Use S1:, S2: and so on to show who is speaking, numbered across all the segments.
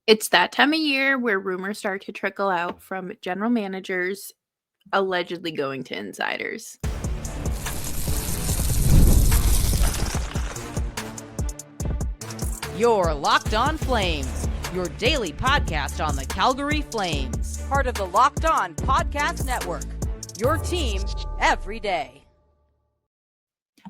S1: It's that time of year where rumors start to trickle out from general managers allegedly going to insiders.
S2: You're Locked On Flames, your daily podcast on the Calgary Flames. Part of the Locked On Podcast Network, your team every day.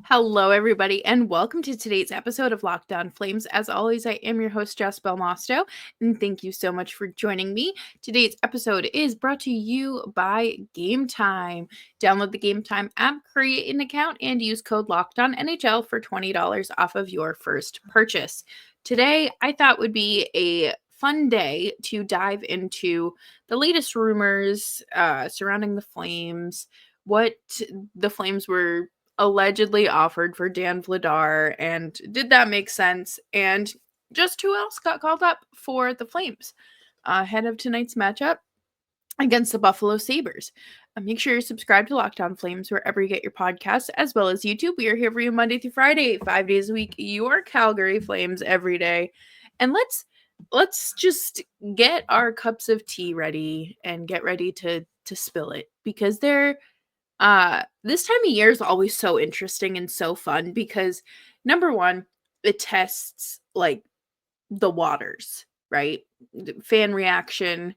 S1: Hello, everybody, and welcome to today's episode of Locked On Flames. As always, I am your host, Jess Belmosto, and thank you so much for joining me. Today's episode is brought to you by Game Time. Download the Game Time app, create an account, and use code LOCKEDONNHL for $20 off of your first purchase. Today, I thought would be a fun day to dive into the latest rumors surrounding the Flames, what the Flames were allegedly offered for Dan Vladar, and did that make sense? And just who else got called up for the Flames ahead of tonight's matchup against the Buffalo Sabres. Make sure you're subscribed to Locked On Flames wherever you get your podcasts, as well as YouTube. We are here for you Monday through Friday, 5 days a week. Your Calgary Flames every day. And let's just get our cups of tea ready and get ready to spill it, because this time of year is always so interesting and so fun because, number one, it tests like the waters, right? Fan reaction,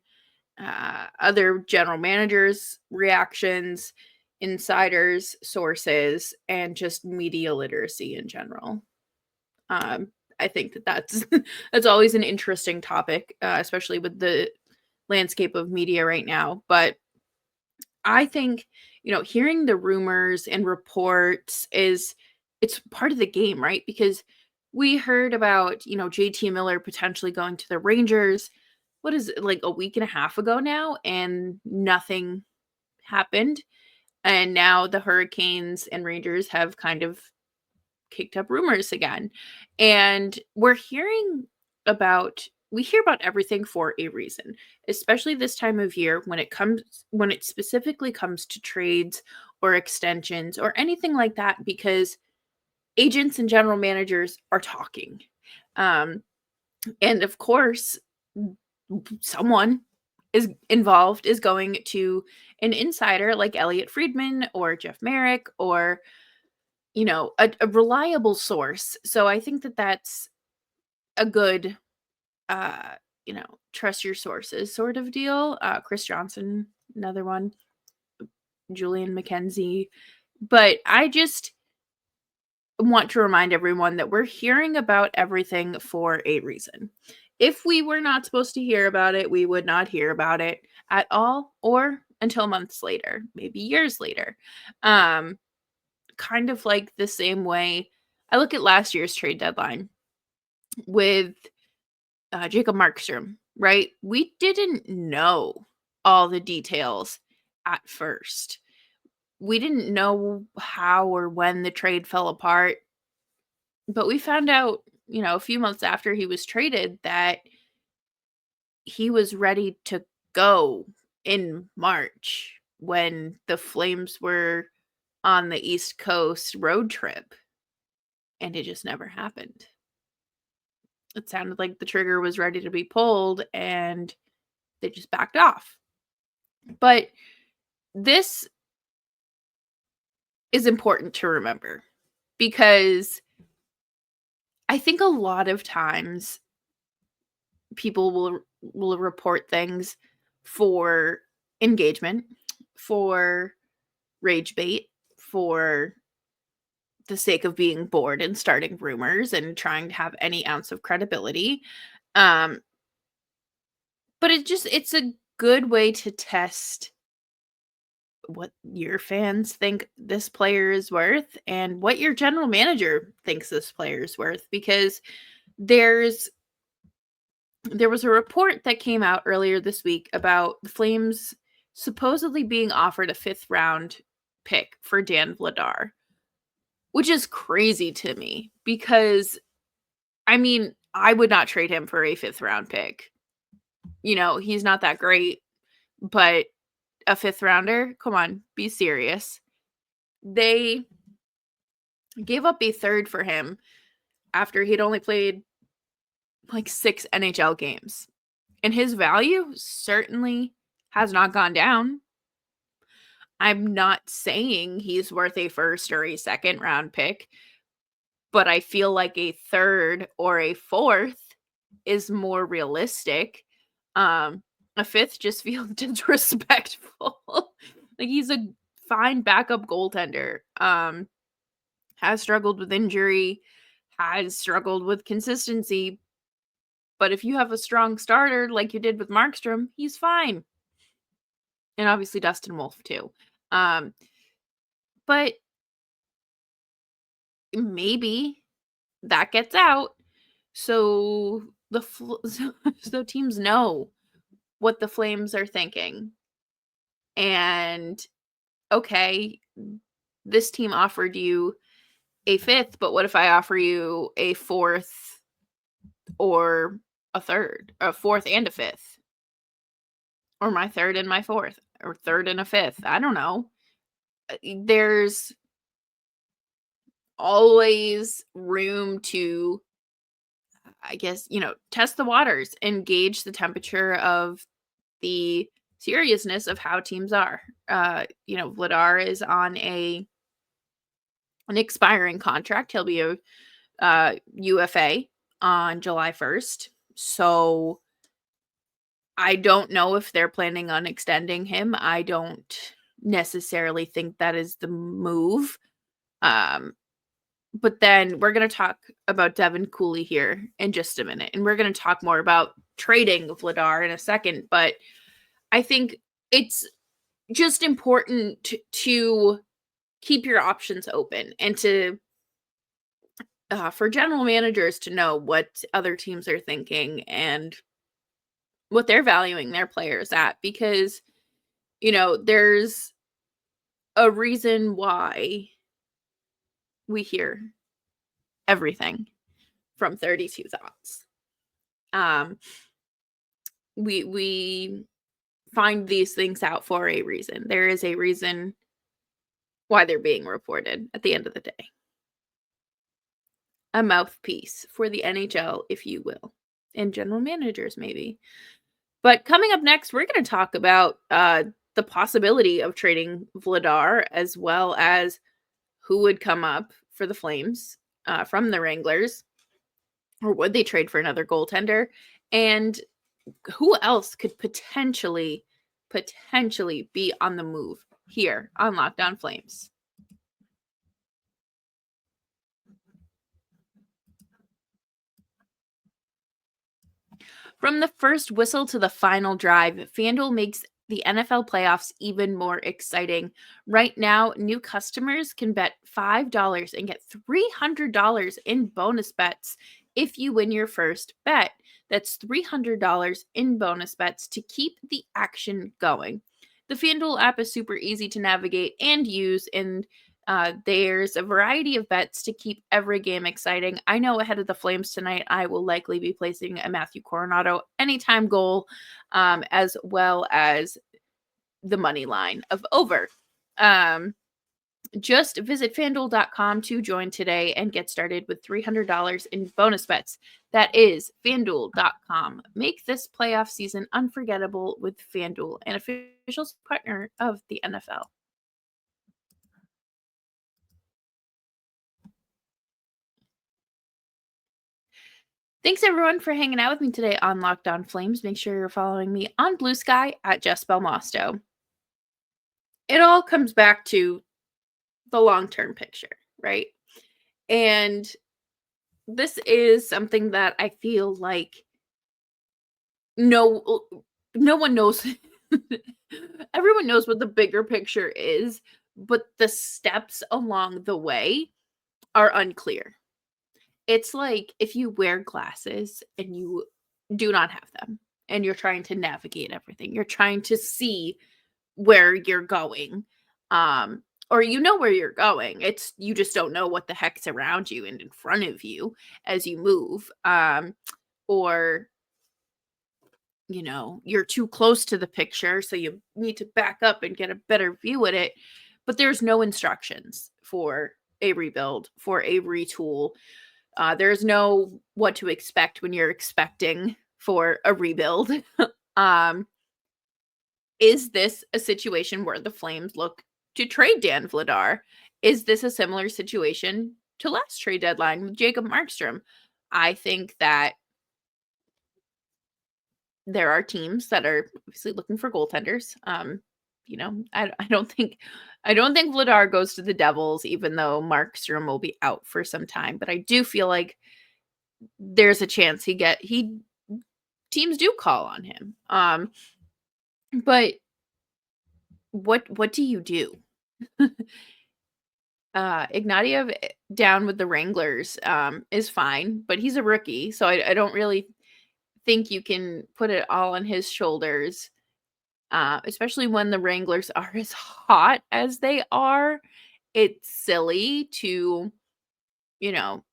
S1: other general managers' reactions, insiders, sources, and just media literacy in general. I think that's that's always an interesting topic, especially with the landscape of media right now. But I think, hearing the rumors and reports it's part of the game, right? Because we heard about, JT Miller potentially going to the Rangers. What is it, like a week and a half ago now, and nothing happened. And now the Hurricanes and Rangers have kind of kicked up rumors again. And we hear about everything for a reason, especially this time of year when it specifically comes to trades or extensions or anything like that, because agents and general managers are talking. And of course, someone is going to an insider like Elliot Friedman or Jeff Merrick, or a reliable source. So I think that that's a good trust your sources sort of deal. Chris Johnson, another one, Julian McKenzie. But I just want to remind everyone that we're hearing about everything for a reason. If we were not supposed to hear about it, we would not hear about it at all, or until months later, maybe years later. Kind of like the same way I look at last year's trade deadline with Jacob Markstrom, right? We didn't know all the details at first. We didn't know how or when the trade fell apart, but we found out, a few months after he was traded, that he was ready to go in March when the Flames were on the East Coast road trip, and it just never happened. It sounded like the trigger was ready to be pulled and they just backed off. But this is important to remember, because I think a lot of times people will report things for engagement, for rage bait, for the sake of being bored and starting rumors and trying to have any ounce of credibility. But it's a good way to test what your fans think this player is worth and what your general manager thinks this player is worth, because there was a report that came out earlier this week about the Flames supposedly being offered a 5th round pick for Dan Vladar, which is crazy to me because, I would not trade him for a 5th round pick. He's not that great, but a 5th rounder? Come on, be serious. They gave up a 3rd for him after he'd only played like 6 NHL games. And his value certainly has not gone down. I'm not saying he's worth a first or a second round pick, but I feel like a third or a fourth is more realistic. A fifth just feels disrespectful. Like, he's a fine backup goaltender. Has struggled with injury, has struggled with consistency. But if you have a strong starter like you did with Markstrom, he's fine. And obviously Dustin Wolf too. But maybe that gets out so so teams know what the Flames are thinking. And okay, this team offered you a fifth, but what if I offer you a fourth or a third, a fourth and a fifth? Or my third and my fourth, or third and a fifth. I don't know. There's always room to, I guess, test the waters and gauge the temperature of the seriousness of how teams are. Vladar is on an expiring contract. He'll be a UFA on July 1st. So I don't know if they're planning on extending him. I don't necessarily think that is the move. But then we're going to talk about Devin Cooley here in just a minute. And we're going to talk more about trading Vladar in a second. But I think it's just important to keep your options open and to for general managers to know what other teams are thinking and what they're valuing their players at, because there's a reason why we hear everything from 32 Thoughts. We find these things out for a reason. There is a reason why they're being reported at the end of the day. A mouthpiece for the NHL, if you will, and general managers maybe. But coming up next, we're going to talk about the possibility of trading Vladar, as well as who would come up for the Flames from the Wranglers, or would they trade for another goaltender, and who else could potentially be on the move here on Locked On Flames. From the first whistle to the final drive, FanDuel makes the NFL playoffs even more exciting. Right now, new customers can bet $5 and get $300 in bonus bets if you win your first bet. That's $300 in bonus bets to keep the action going. The FanDuel app is super easy to navigate and use, and there's a variety of bets to keep every game exciting. I know ahead of the Flames tonight, I will likely be placing a Matthew Coronado anytime goal, as well as the money line of over. Just visit FanDuel.com to join today and get started with $300 in bonus bets. That is FanDuel.com. Make this playoff season unforgettable with FanDuel, an official partner of the NFL. Thanks everyone for hanging out with me today on Locked On Flames. Make sure you're following me on Blue Sky at Jess Belmosto. It all comes back to the long-term picture, right? And this is something that I feel like no one knows. Everyone knows what the bigger picture is, but the steps along the way are unclear. It's like if you wear glasses and you do not have them and you're trying to navigate everything. You're trying to see where you're going. Or you know where you're going. It's you just don't know what the heck's around you and in front of you as you move. Or you're too close to the picture, so you need to back up and get a better view at it. But there's no instructions for a rebuild, for a retool. There's no what to expect when you're expecting for a rebuild. um, is this a situation where the Flames look to trade Dan Vladar? Is this a similar situation to last trade deadline with Jacob Markstrom? I think that there are teams that are obviously looking for goaltenders. I don't think Vladar goes to the Devils, even though Markstrom will be out for some time. But I do feel like there's a chance teams do call on him. But what do you do? Ignatiev down with the Wranglers is fine, but he's a rookie, so I don't really think you can put it all on his shoulders, especially when the Wranglers are as hot as they are. It's silly to, you know,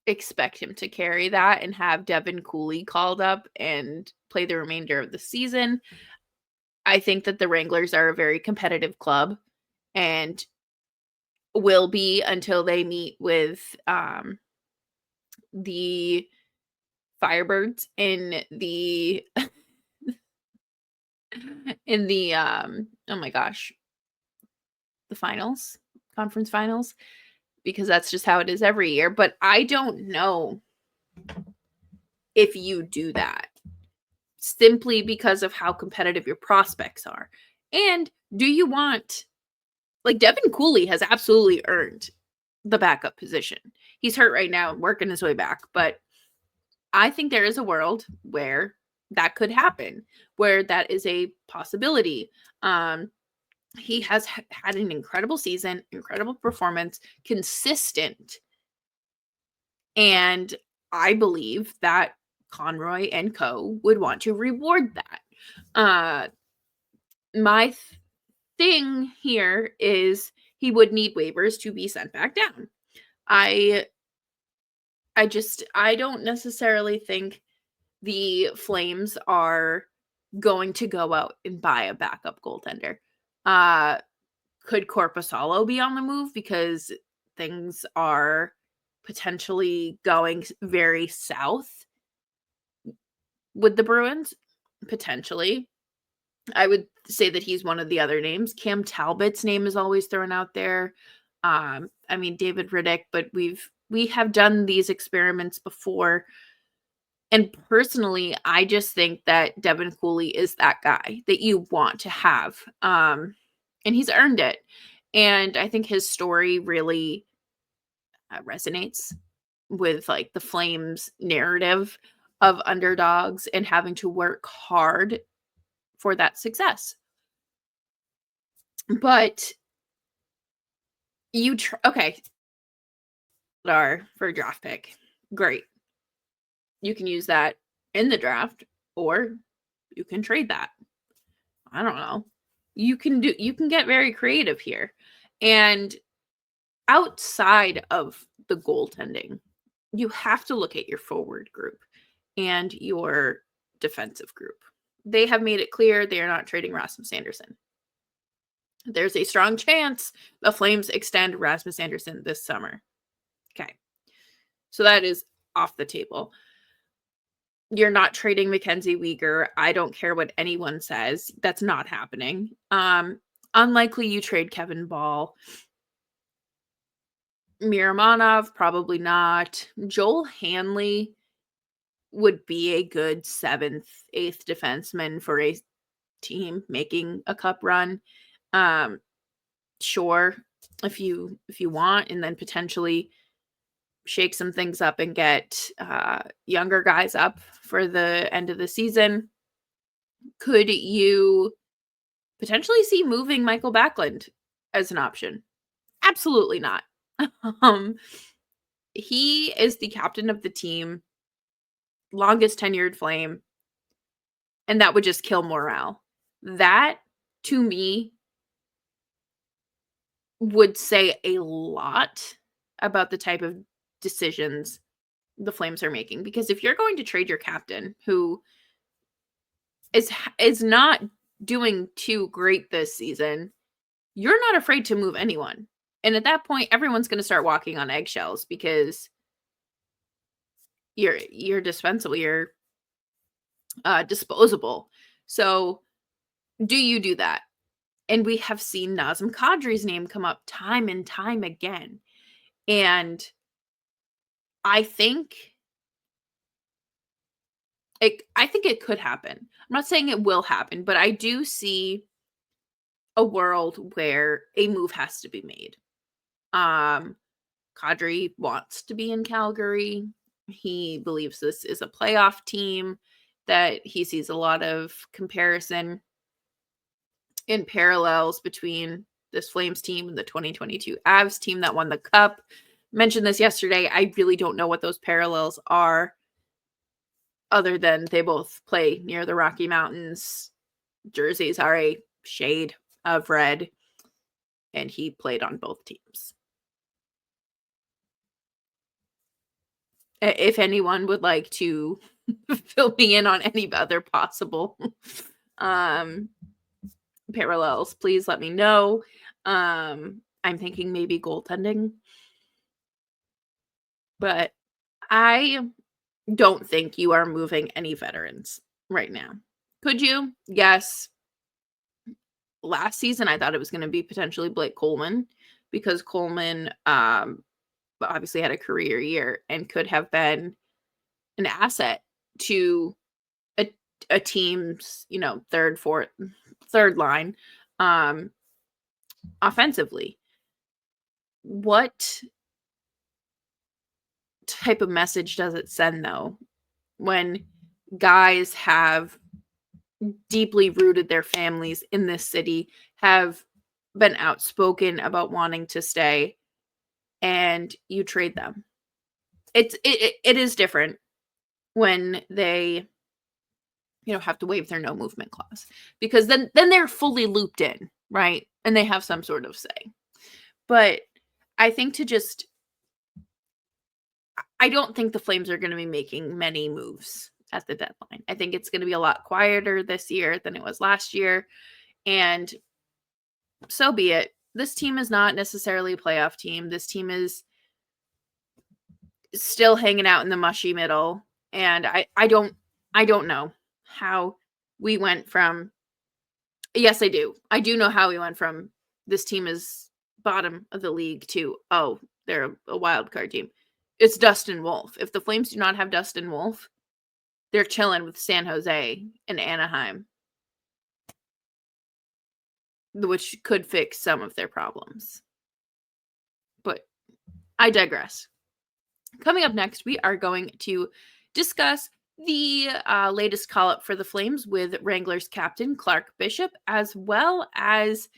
S1: expect him to carry that and have Devin Cooley called up and play the remainder of the season. I think that the Wranglers are a very competitive club and will be until they meet with the Firebirds in the oh my gosh, the finals, conference finals, because that's just how it is every year. But I don't know if you do that simply because of how competitive your prospects are. And do you want, like, Devin Cooley has absolutely earned the backup position. He's hurt right now, working his way back, but I think there is a world where that could happen, where that is a possibility. He has had an incredible season, incredible performance, consistent. And I believe that Conroy and co would want to reward that. My thing here is he would need waivers to be sent back down. I don't necessarily think the Flames are going to go out and buy a backup goaltender. Could Korpisalo be on the move because things are potentially going very south with the Bruins? Potentially. I would say that he's one of the other names. Cam Talbot's name is always thrown out there. I mean, David Riddick, but we have done these experiments before. And personally, I just think that Devin Cooley is that guy that you want to have. And he's earned it. And I think his story really resonates with like the Flames narrative of underdogs and having to work hard for that success. But okay, for a draft pick, great. You can use that in the draft, or you can trade that. I don't know. You can get very creative here. And outside of the goaltending, you have to look at your forward group and your defensive group. They have made it clear they are not trading Rasmus Andersson. There's a strong chance the Flames extend Rasmus Andersson this summer. Okay. So that is off the table. You're not trading Mackenzie Weegar. I don't care what anyone says. That's not happening. Unlikely you trade Kevin Ball. Miramonov, probably not. Joel Hanley would be a good 7th, 8th defenseman for a team making a cup run. Sure, if you want, and then potentially shake some things up and get younger guys up for the end of the season. Could you potentially see moving Mikael Backlund as an option? Absolutely not. He is the captain of the team, longest tenured Flame, and that would just kill morale. That, to me, would say a lot about the type of decisions the Flames are making. Because if you're going to trade your captain, who is not doing too great this season, you're not afraid to move anyone. And at that point, everyone's going to start walking on eggshells because you're dispensable, you're disposable. So do you do that? And we have seen Nazem Kadri's name come up time and time again. And I think it could happen. I'm not saying it will happen, but I do see a world where a move has to be made. Kadri wants to be in Calgary. He believes this is a playoff team, that he sees a lot of comparison in parallels between this Flames team and the 2022 Avs team that won the cup. Mentioned this yesterday. I really don't know what those parallels are, other than they both play near the Rocky Mountains. Jerseys are a shade of red, and he played on both teams. If anyone would like to fill me in on any other possible parallels, please let me know. I'm thinking maybe goaltending, but I don't think you are moving any veterans right now. Could you? Yes. Last season, I thought it was going to be potentially Blake Coleman, because Coleman obviously had a career year and could have been an asset to a team's, third line offensively. What type of message does it send, though, when guys have deeply rooted their families in this city, have been outspoken about wanting to stay, and you trade them? It is different when they have to waive their no movement clause, because then they're fully looped in, right? And they have some sort of say. But I think I don't think the Flames are going to be making many moves at the deadline. I think it's going to be a lot quieter this year than it was last year. And so be it. This team is not necessarily a playoff team. This team is still hanging out in the mushy middle. And I don't know how we went from, yes, I do. I do know how we went from this team is bottom of the league to, oh, they're a wild card team. It's Dustin Wolf. If the Flames do not have Dustin Wolf, they're chilling with San Jose and Anaheim, which could fix some of their problems. But I digress. Coming up next, we are going to discuss the latest call-up for the Flames with Wranglers captain Clark Bishop, as well as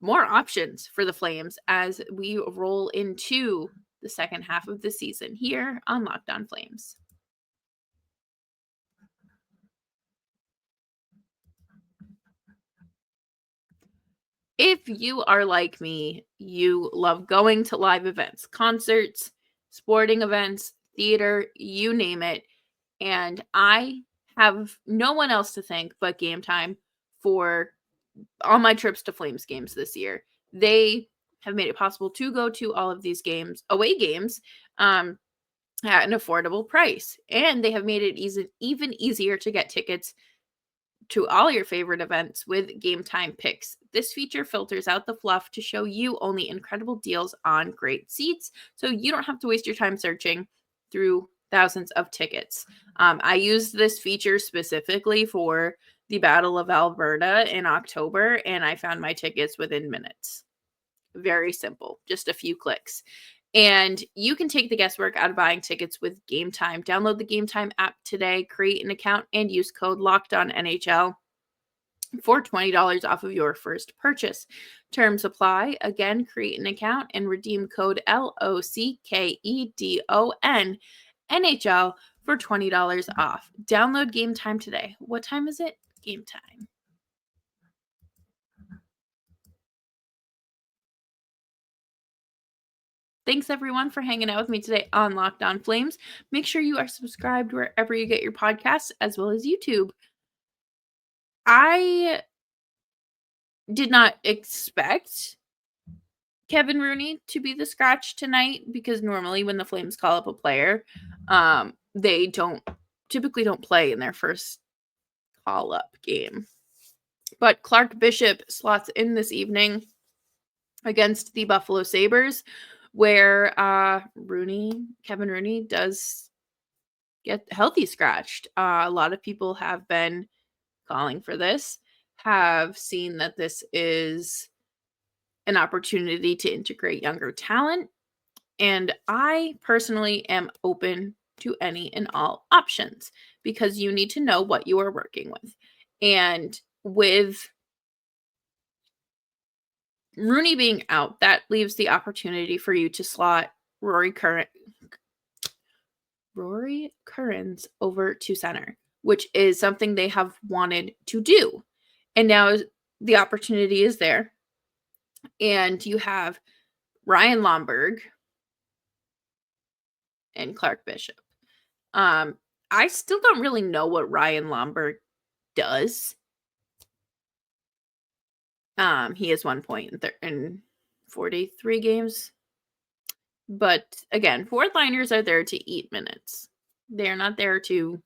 S1: more options for the Flames as we roll into the second half of the season here on Locked On Flames. If you are like me, you love going to live events, concerts, sporting events, theater, you name it. And I have no one else to thank but Game Time for all my trips to Flames games this year. They have made it possible to go to all of these games, away games, at an affordable price. And they have made it even easier to get tickets to all your favorite events with Game Time Picks. This feature filters out the fluff to show you only incredible deals on great seats, so you don't have to waste your time searching through thousands of tickets. I used this feature specifically for the Battle of Alberta in October, and I found my tickets within minutes. Very simple, just a few clicks. And you can take the guesswork out of buying tickets with Game Time. Download the Game Time app today, create an account, and use code LOCKEDONNHL for $20 off of your first purchase. Terms apply. Again, create an account and redeem code LOCKEDON NHL for $20 off. Download Game Time today. What time is it? Game Time. Thanks, everyone, for hanging out with me today on Locked On Flames. Make sure you are subscribed wherever you get your podcasts, as well as YouTube. I did not expect Kevin Rooney to be the scratch tonight, because normally when the Flames call up a player, they typically don't play in their first call-up game. But Clark Bishop slots in this evening against the Buffalo Sabres, where Kevin Rooney does get healthy scratched. A lot of people have been calling for this, have seen that this is an opportunity to integrate younger talent. And I personally am open to any and all options because you need to know what you are working with. And with Rooney being out, that leaves the opportunity for you to slot Rory Currens over to center, which is something they have wanted to do. And now the opportunity is there. And you have Ryan Lomberg and Clark Bishop. I still don't really know what Ryan Lomberg does. He has 1 point in 43 games. But again, fourth liners are there to eat minutes. They're not there to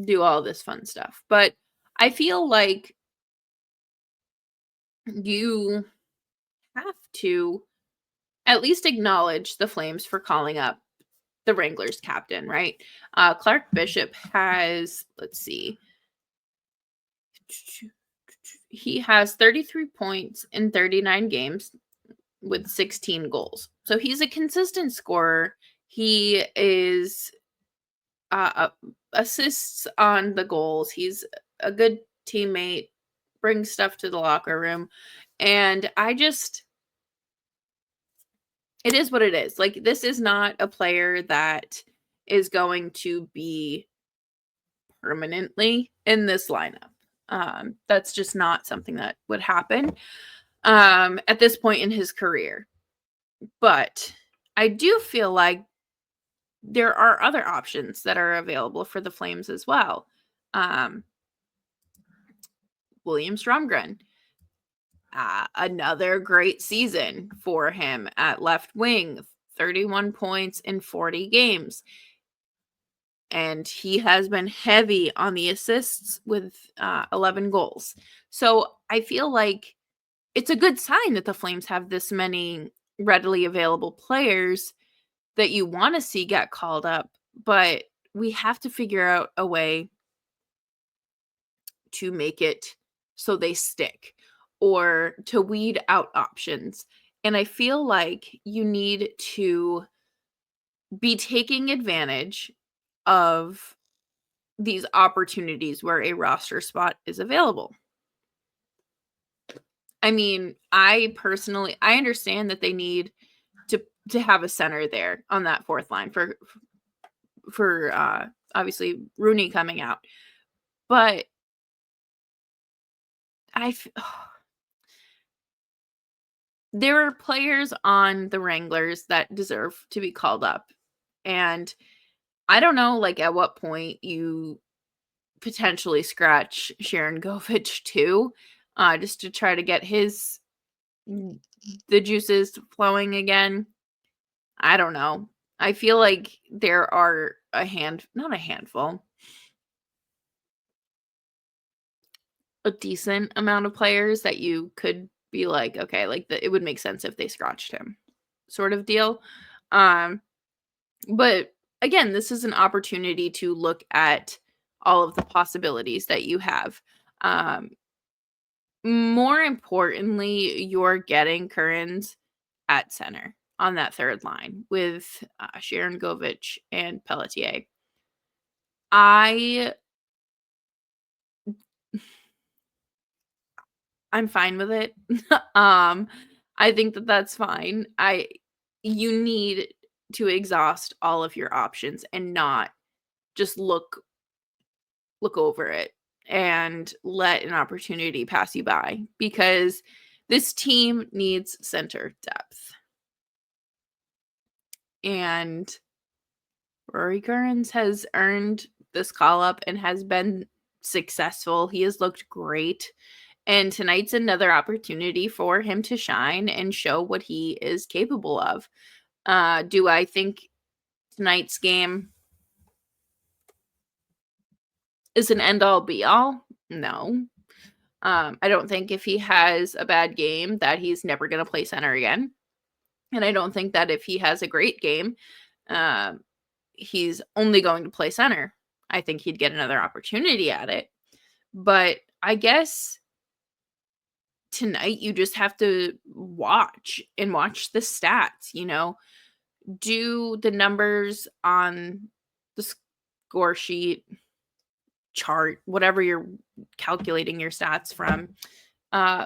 S1: do all this fun stuff. But I feel like you have to at least acknowledge the Flames for calling up the Wranglers captain, right? Clark Bishop has, let's see, he has 33 points in 39 games with 16 goals. So he's a consistent scorer. He is assists on the goals. He's a good teammate, brings stuff to the locker room. And it is what it is. Like, this is not a player that is going to be permanently in this lineup. That's just not something that would happen at this point in his career. But I do feel like there are other options that are available for the Flames as well. William Stromgren, another great season for him at left wing, 31 points in 40 games. And he has been heavy on the assists with 11 goals. So I feel like it's a good sign that the Flames have this many readily available players that you want to see get called up, but we have to figure out a way to make it so they stick or to weed out options. And I feel like you need to be taking advantage of these opportunities where a roster spot is available. I mean, I understand that they need to have a center there on that fourth line for obviously Rooney coming out. But there are players on the Wranglers that deserve to be called up. And I don't know, like, at what point you potentially scratch Sharon Govich too, just to try to get the juices flowing again. I don't know. I feel like there are not a handful, a decent amount of players that you could be like, okay, like it would make sense if they scratched him, sort of deal. But again, this is an opportunity to look at all of the possibilities that you have. More importantly, you're getting Currens at center on that third line with Sharon Govich and Pelletier. I'm fine with it. I think that that's fine. You need to exhaust all of your options and not just look over it and let an opportunity pass you by, because this team needs center depth. And Rory Currens has earned this call up and has been successful. He has looked great. And tonight's another opportunity for him to shine and show what he is capable of. Do I think tonight's game is an end-all be-all? No. I don't think if he has a bad game that he's never gonna play center again, and I don't think that if he has a great game, um, he's only going to play center. I think he'd get another opportunity at it, but I guess tonight you just have to watch and watch the stats, do the numbers on the score sheet, chart, whatever you're calculating your stats from,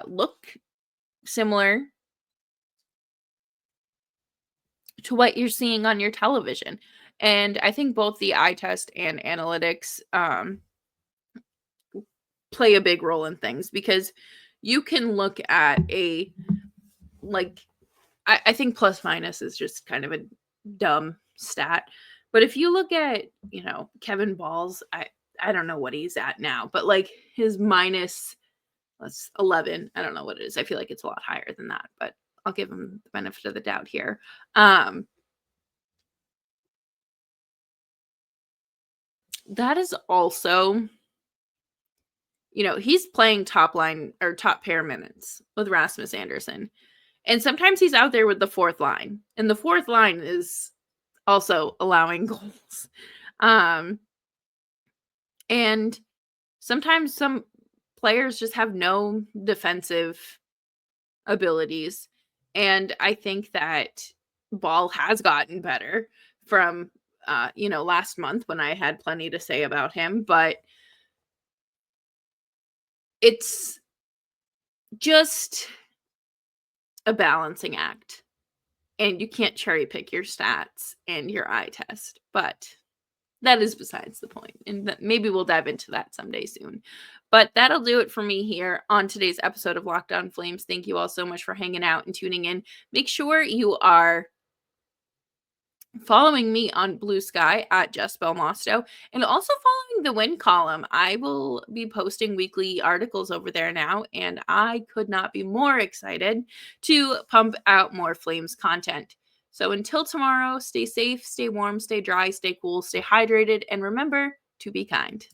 S1: look similar to what you're seeing on your television. And I think both the eye test and analytics play a big role in things, because you can look at like, I think plus minus is just kind of a dumb stat. But if you look at, Kevin Ball's, I don't know what he's at now, but like his minus, that's 11. I don't know what it is. I feel like it's a lot higher than that, but I'll give him the benefit of the doubt here. That is also, he's playing top line or top pair minutes with Rasmus Anderson. And sometimes he's out there with the fourth line. And the fourth line is also allowing goals. And sometimes some players just have no defensive abilities. And I think that Ball has gotten better from last month when I had plenty to say about him, but it's just a balancing act. And you can't cherry pick your stats and your eye test, but that is besides the point. And maybe we'll dive into that someday soon. But that'll do it for me here on today's episode of Locked On Flames. Thank you all so much for hanging out and tuning in. Make sure you are following me on Blue Sky at Jess Belmosto, and also following the Win column. I will be posting weekly articles over there now, and I could not be more excited to pump out more Flames content. So until tomorrow, stay safe, stay warm, stay dry, stay cool, stay hydrated, and remember to be kind.